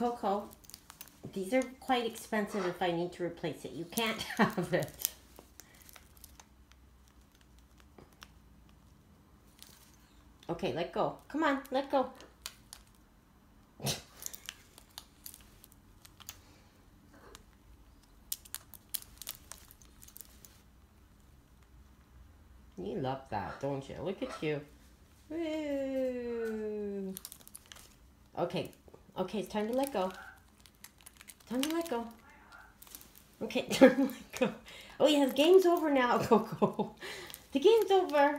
Coco, these are quite expensive if I need to replace it. You can't have it. Okay, let go. Come on, let go. You love that, don't you? Look at you. Woo. Okay, okay, it's time to let go. Time to let go. Okay, time to let go. Oh yeah, the game's over now, Coco. The game's over.